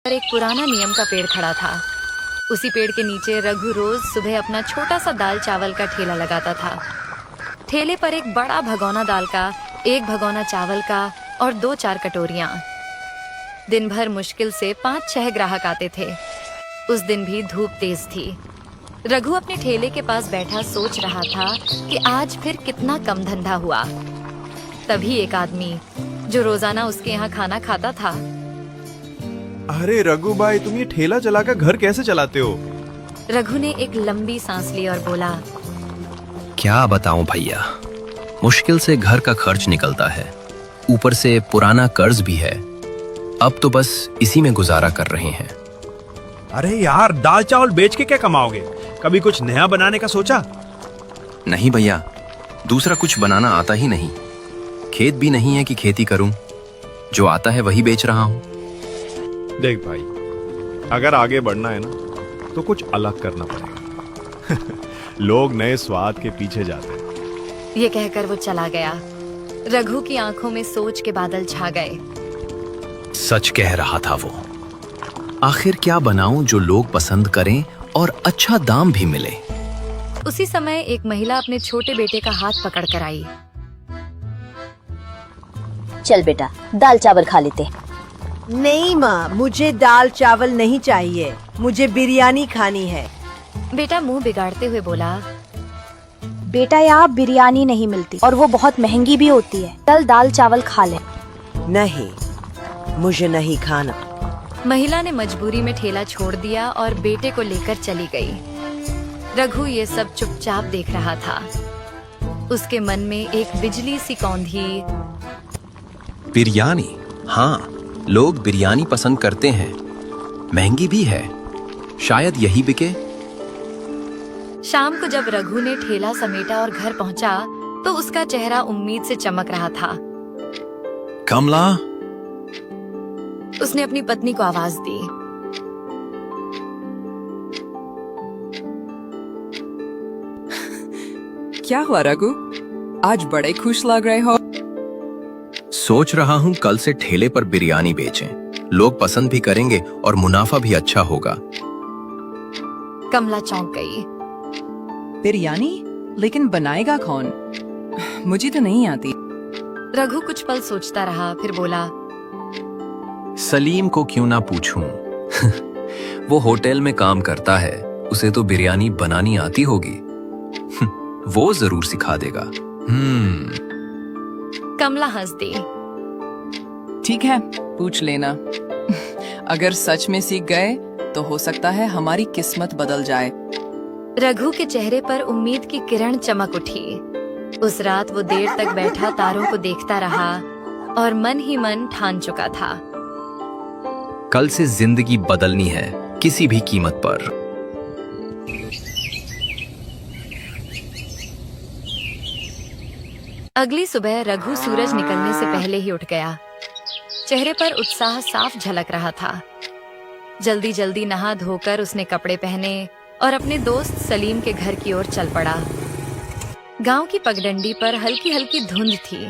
पर एक पुराना नीम का पेड़ खड़ा था। उसी पेड़ के नीचे रघु रोज सुबह अपना छोटा सा दाल चावल का ठेला लगाता था। ठेले पर एक बड़ा भगोना दाल का, एक भगोना चावल का और 2-4 कटोरियां। दिन भर मुश्किल से 5-6 ग्राहक आते थे। उस दिन भी धूप तेज थी। रघु अपने ठेले के पास बैठा सोच रहा था कि आज फिर कितना कम धंधा हुआ। तभी एक आदमी जो रोजाना उसके यहाँ खाना खाता था। अरे रघु भाई, तुम ये ठेला चलाकर घर कैसे चलाते हो? रघु ने एक लंबी सांस ली और बोला, क्या बताऊं भैया, मुश्किल से घर का खर्च निकलता है, ऊपर से पुराना कर्ज भी है। अब तो बस इसी में गुजारा कर रहे हैं। अरे यार, दाल चावल बेच के क्या कमाओगे? कभी कुछ नया बनाने का सोचा? नहीं भैया, दूसरा कुछ बनाना आता ही नहीं। खेत भी नहीं है कि खेती करूं, जो आता है वही बेच रहा हूं। देख भाई, अगर आगे बढ़ना है ना तो कुछ अलग करना पड़ेगा। लोग नए स्वाद के पीछे जाते हैं। ये कहकर वो चला गया। रघु की आंखों में सोच के बादल छा गए। सच कह रहा था वो। आखिर क्या बनाऊं जो लोग पसंद करें और अच्छा दाम भी मिले। उसी समय एक महिला अपने छोटे बेटे का हाथ पकड़ कर आई। चल बेटा, दाल चावल खा लेते। नहीं माँ, मुझे दाल चावल नहीं चाहिए, मुझे बिरयानी खानी है। बेटा मुंह बिगाड़ते हुए बोला, बेटा यहाँ बिरयानी नहीं मिलती और वो बहुत महंगी भी होती है। चल दाल चावल खा ले। नहीं, मुझे नहीं खाना। महिला ने मजबूरी में ठेला छोड़ दिया और बेटे को लेकर चली गई। रघु ये सब चुपचाप देख रहा था। उसके मन में एक बिजली सी कौंधी। बिरयानी, हाँ, लोग बिरयानी पसंद करते हैं, महंगी भी है, शायद यही बिके। शाम को जब रघु ने ठेला समेटा और घर पहुंचा तो उसका चेहरा उम्मीद से चमक रहा था। कमला, उसने अपनी पत्नी को आवाज दी। क्या हुआ रघु, आज बड़े खुश लग रहे हो? सोच रहा हूँ कल से ठेले पर बिरयानी बेचें, लोग पसंद भी करेंगे और मुनाफा भी अच्छा होगा। कमला चौंक गई। बिरयानी? लेकिन बनाएगा कौन? मुझे तो नहीं आती। रघु कुछ पल सोचता रहा, फिर बोला, सलीम को क्यों ना पूछूं? वो होटल में काम करता है, उसे तो बिरयानी बनानी आती होगी। वो जरूर सिखा देगा। कमला हंस दी। ठीक है, पूछ लेना। अगर सच में सीख गए तो हो सकता है हमारी किस्मत बदल जाए। रघु के चेहरे पर उम्मीद की किरण चमक उठी। उस रात वो देर तक बैठा तारों को देखता रहा और मन ही मन ठान चुका था, कल से जिंदगी बदलनी है, किसी भी कीमत पर। अगली सुबह रघु सूरज निकलने से पहले ही उठ गया। चेहरे पर उत्साह साफ झलक रहा था। जल्दी जल्दी नहा धोकर उसने कपड़े पहने और अपने दोस्त सलीम के घर की ओर चल पड़ा। गांव की पगडंडी पर हल्की हल्की धुंध थी,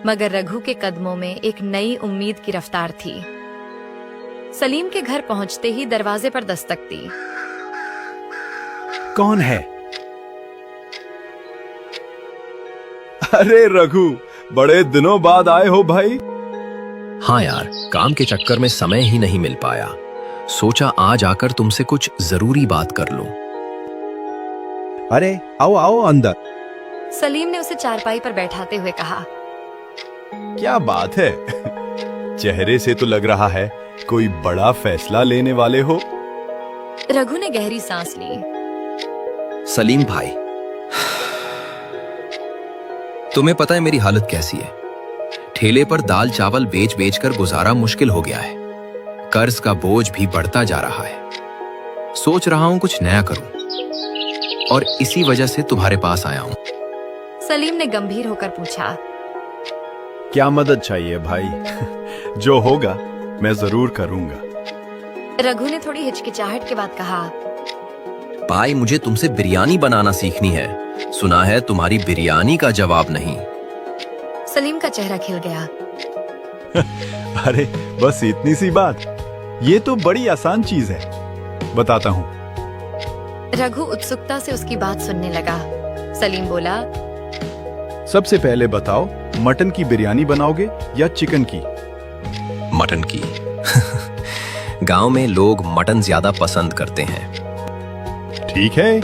मगर रघु के कदमों में एक नई उम्मीद की रफ्तार थी। सलीम के घर पहुंचते ही दरवाजे पर दस्तक दी। कौन है? अरे रघु, बड़े दिनों बाद आए हो भाई। हाँ यार, काम के चक्कर में समय ही नहीं मिल पाया। सोचा आज आकर तुमसे कुछ जरूरी बात कर लूं। अरे आओ आओ अंदर। सलीम ने उसे चारपाई पर बैठाते हुए कहा, क्या बात है? चेहरे से तो लग रहा है कोई बड़ा फैसला लेने वाले हो। रघु ने गहरी सांस ली। सलीम भाई, तुम्हें पता है मेरी हालत कैसी है? ठेले पर दाल चावल बेच बेच कर गुजारा मुश्किल हो गया है। कर्ज का बोझ भी बढ़ता जा रहा है। सोच रहा हूं कुछ नया करूं और इसी वजह से तुम्हारे पास आया हूं। सलीम ने गंभीर होकर पूछा, क्या मदद चाहिए भाई? जो होगा मैं जरूर करूंगा। रघु ने थोड़ी हिचकिचाहट के बाद कहा, भाई मुझे तुमसे बिरयानी बनाना सीखनी है। सुना है तुम्हारी बिरयानी का जवाब नहीं। सलीम का चेहरा खिल गया। अरे बस इतनी सी बात। ये तो बड़ी आसान चीज है, बताता हूँ। रघु उत्सुकता से उसकी बात सुनने लगा। सलीम बोला, सबसे पहले बताओ, मटन की बिरयानी बनाओगे या चिकन की? मटन की। गांव में लोग मटन ज्यादा पसंद करते हैं। ठीक है।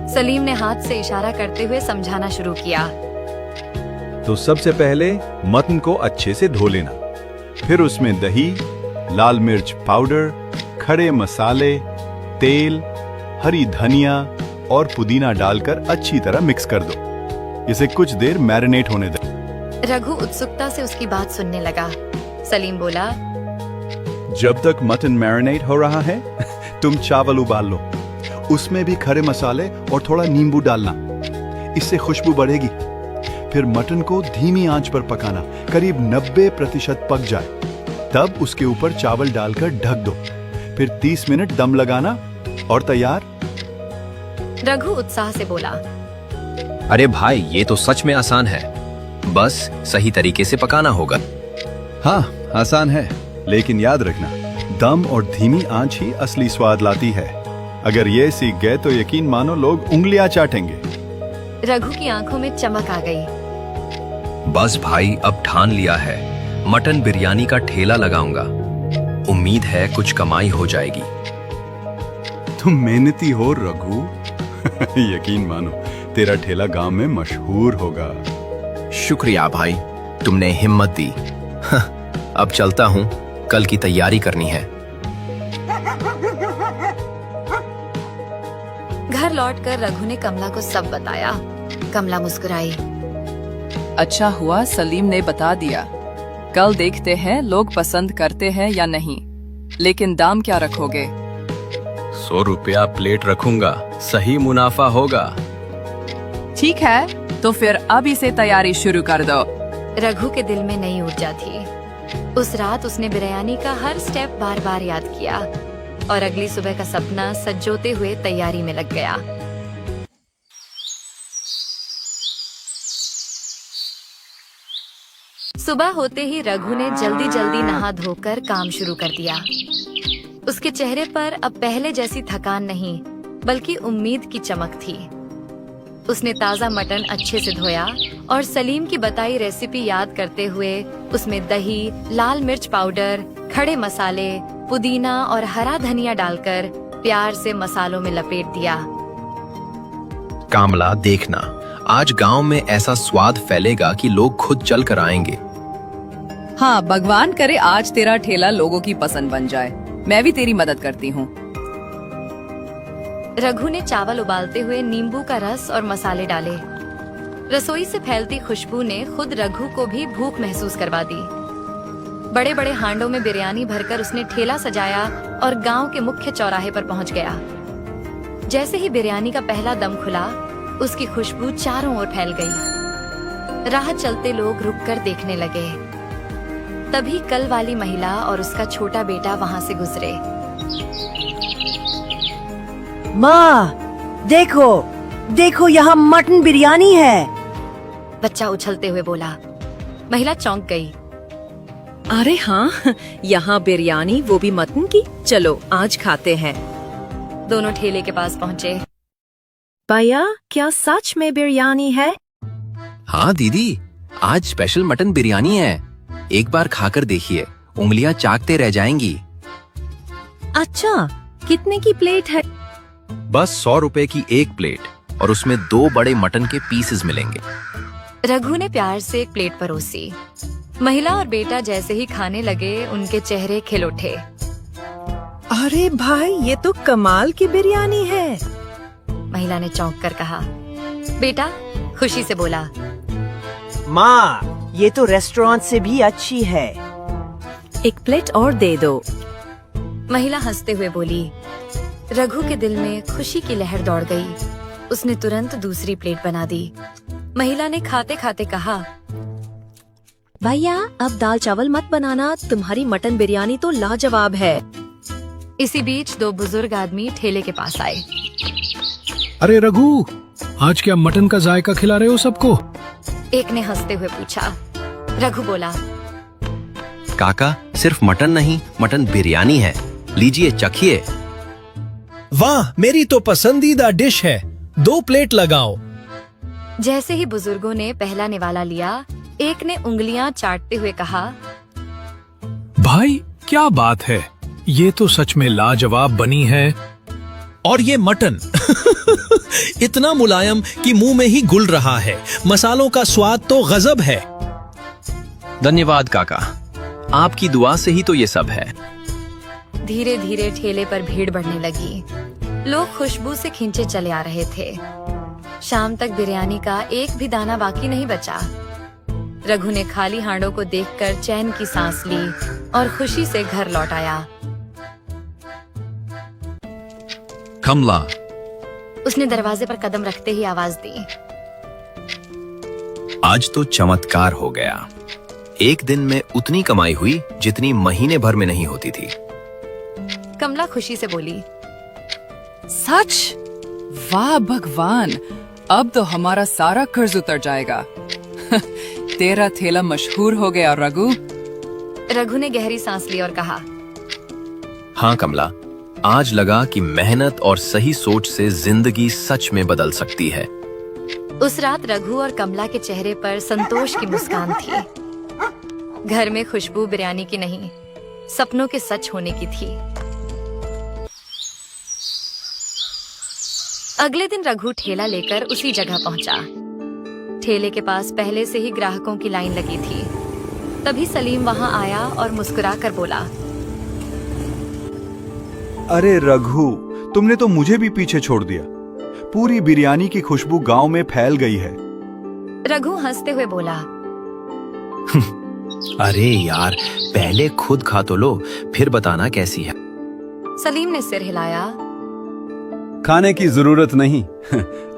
सलीम ने हाथ से इशारा करते हुए समझाना शुरू किया। तो सबसे पहले मटन को अच्छे से धो लेना, फिर उसमें दही, लाल मिर्च पाउडर, खड़े मसाले, तेल, हरी धनिया और पुदीना डालकर अच्छी तरह मिक्स कर दो। इसे कुछ देर मैरिनेट होने दें। रघु उत्सुकता से उसकी बात सुनने लगा। सलीम बोला, जब तक मटन मैरिनेट हो रहा है, तुम चावल उबाल लो। उसमें भी खड़े मसाले और थोड़ा नींबू डालना, इससे खुशबू बढ़ेगी। फिर मटन को धीमी आंच पर पकाना, करीब 90% पक जाए, तब उसके ऊपर चावल डालकर ढक दो। फिर 30 मिनट दम लगाना और तैयार। रघु उत्साह से बोला, अरे भाई, ये तो सच में आसान है, बस सही तरीके से पकाना होगा। हाँ, आसान है, लेकिन याद रखना, दम और धीमी आंच ही असली स्वाद लाती है। अगर ये सीख गए तो यकीन मानो लोग उंगलियां चाटेंगे। रघु की आंखों में चमक आ गई। बस भाई, अब ठान लिया है, मटन बिरयानी का ठेला लगाऊंगा। उम्मीद है कुछ कमाई हो जाएगी। तुम मेहनती हो रघु। यकीन मानो, तेरा ठेला गांव में मशहूर होगा। शुक्रिया भाई, तुमने हिम्मत दी। अब चलता हूँ, कल की तैयारी करनी है। घर लौटकर रघु ने कमला को सब बताया। कमला मुस्कुराई। अच्छा हुआ सलीम ने बता दिया। कल देखते हैं लोग पसंद करते हैं या नहीं। लेकिन दाम क्या रखोगे? 100 रुपया प्लेट रखूंगा, सही मुनाफा होगा। ठीक है, तो फिर अब इसे तैयारी शुरू कर दो। रघु के दिल में नई ऊर्जा थी। उस रात उसने बिरयानी का हर स्टेप बार बार याद किया और अगली सुबह का सपना सजोते हुए तैयारी में लग गया। सुबह होते ही रघु ने जल्दी जल्दी नहा धोकर काम शुरू कर दिया। उसके चेहरे पर अब पहले जैसी थकान नहीं, बल्कि उम्मीद की चमक थी। उसने ताजा मटन अच्छे से धोया और सलीम की बताई रेसिपी याद करते हुए उसमें दही, लाल मिर्च पाउडर, खड़े मसाले, पुदीना और हरा धनिया डालकर प्यार से मसालों में लपेट दिया। कामला, देखना, आज गांव में ऐसा स्वाद फैलेगा कि लोग खुद चल कर आएंगे। हाँ, भगवान करे आज तेरा ठेला लोगों की पसंद बन जाए। मैं भी तेरी मदद करती हूँ। रघु ने चावल उबालते हुए नींबू का रस और मसाले डाले। रसोई से फैलती खुशबू ने खुद रघु को भी भूख महसूस करवा दी। बड़े बड़े हांडों में बिरयानी भरकर उसने ठेला सजाया और गांव के मुख्य चौराहे पर पहुंच गया। जैसे ही बिरयानी का पहला दम खुला, उसकी खुशबू चारों ओर फैल गई। राह चलते लोग रुककर देखने लगे। तभी कल वाली महिला और उसका छोटा बेटा वहां से गुजरे। माँ, देखो देखो, यहाँ मटन बिरयानी है। बच्चा उछलते हुए बोला। महिला चौंक गई। अरे हाँ, यहाँ बिरयानी, वो भी मटन की। चलो आज खाते हैं। दोनों ठेले के पास पहुँचे। भैया, क्या सच में बिरयानी है? हाँ दीदी, आज स्पेशल मटन बिरयानी है। एक बार खाकर देखिए, उंगलियां चाटते रह जाएंगी। अच्छा, कितने की प्लेट है? बस 100 रुपए की एक प्लेट और उसमें 2 बड़े मटन के पीसेस मिलेंगे। रघु ने प्यार से एक प्लेट परोसी। महिला और बेटा जैसे ही खाने लगे, उनके चेहरे खिल उठे। अरे भाई, ये तो कमाल की बिरयानी है। महिला ने चौंक कर कहा। बेटा खुशी से बोला, माँ, ये तो रेस्टोरेंट से भी अच्छी है। एक प्लेट और दे दो। महिला हंसते हुए बोली। रघु के दिल में खुशी की लहर दौड़ गई। उसने तुरंत दूसरी प्लेट बना दी। महिला ने खाते खाते कहा, भैया, अब दाल चावल मत बनाना, तुम्हारी मटन बिरयानी तो लाजवाब है। इसी बीच 2 बुजुर्ग आदमी ठेले के पास आए। अरे रघु, आज क्या मटन का जायका खिला रहे हो सबको? एक ने हंसते हुए पूछा। रघु बोला, काका, सिर्फ मटन नहीं, मटन बिरयानी है। लीजिए चखिए। वाह, मेरी तो पसंदीदा डिश है। 2 प्लेट लगाओ। जैसे ही बुजुर्गों ने पहला निवाला लिया, एक ने उंगलियां चाटते हुए कहा, भाई क्या बात है, ये तो सच में लाजवाब बनी है। और ये मटन इतना मुलायम कि मुंह में ही घुल रहा है। मसालों का स्वाद तो गजब है। धन्यवाद काका, आपकी दुआ से ही तो ये सब है। धीरे धीरे ठेले पर भीड़ बढ़ने लगी। लोग खुशबू से खींचे चले आ रहे थे। शाम तक बिरयानी का एक भी दाना बाकी नहीं बचा। रघु ने खाली हांडों को देखकर चैन की सांस ली और खुशी से घर लौट आया। कमला, उसने दरवाजे पर कदम रखते ही आवाज दी, आज तो चमत्कार हो गया। एक दिन में उतनी कमाई हुई जितनी महीने भर में नहीं होती थी। कमला खुशी से बोली, सच? वाह भगवान, अब तो हमारा सारा कर्ज उतर जाएगा। तेरा ठेला मशहूर हो गया रघु। रघु ने गहरी सांस ली और कहा, हाँ कमला, आज लगा कि मेहनत और सही सोच से जिंदगी सच में बदल सकती है। उस रात रघु और कमला के चेहरे पर संतोष की मुस्कान थी। घर में खुशबू बिरयानी की नहीं, सपनों के सच होने की थी। अगले दिन रघु ठेला लेकर उसी जगह पहुंचा। ठेले के पास पहले से ही ग्राहकों की लाइन लगी थी। तभी सलीम वहां आया और मुस्कुराकर बोला, अरे रघु, तुमने तो मुझे भी पीछे छोड़ दिया। पूरी बिरयानी की खुशबू गांव में फैल गई है। रघु हंसते हुए बोला, अरे यार, पहले खुद खा तो लो, फिर बताना कैसी है। सलीम ने सिर हिलाया। खाने की जरूरत नहीं।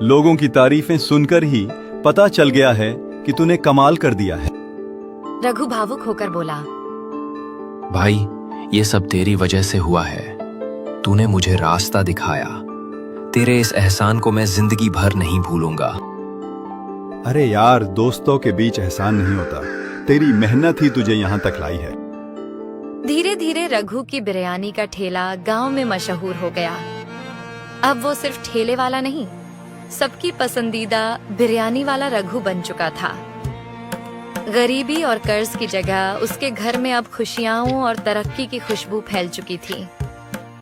लोगों की तारीफें सुनकर ही पता चल गया है कि तूने कमाल कर दिया है। रघु भावुक होकर बोला, भाई, ये सब तेरी वजह से हुआ है। तूने मुझे रास्ता दिखाया। तेरे इस एहसान को मैं जिंदगी भर नहीं भूलूंगा। अरे यार, दोस्तों के बीच एहसान नहीं होता। तेरी मेहनत ही तुझे यहाँ तक लाई है। धीरे धीरे रघु की बिरयानी का ठेला गांव में मशहूर हो गया। अब वो सिर्फ ठेले वाला नहीं, सबकी पसंदीदा बिरयानी वाला रघु बन चुका था। गरीबी और कर्ज की जगह उसके घर में अब खुशियां और तरक्की की खुशबू फैल चुकी थी।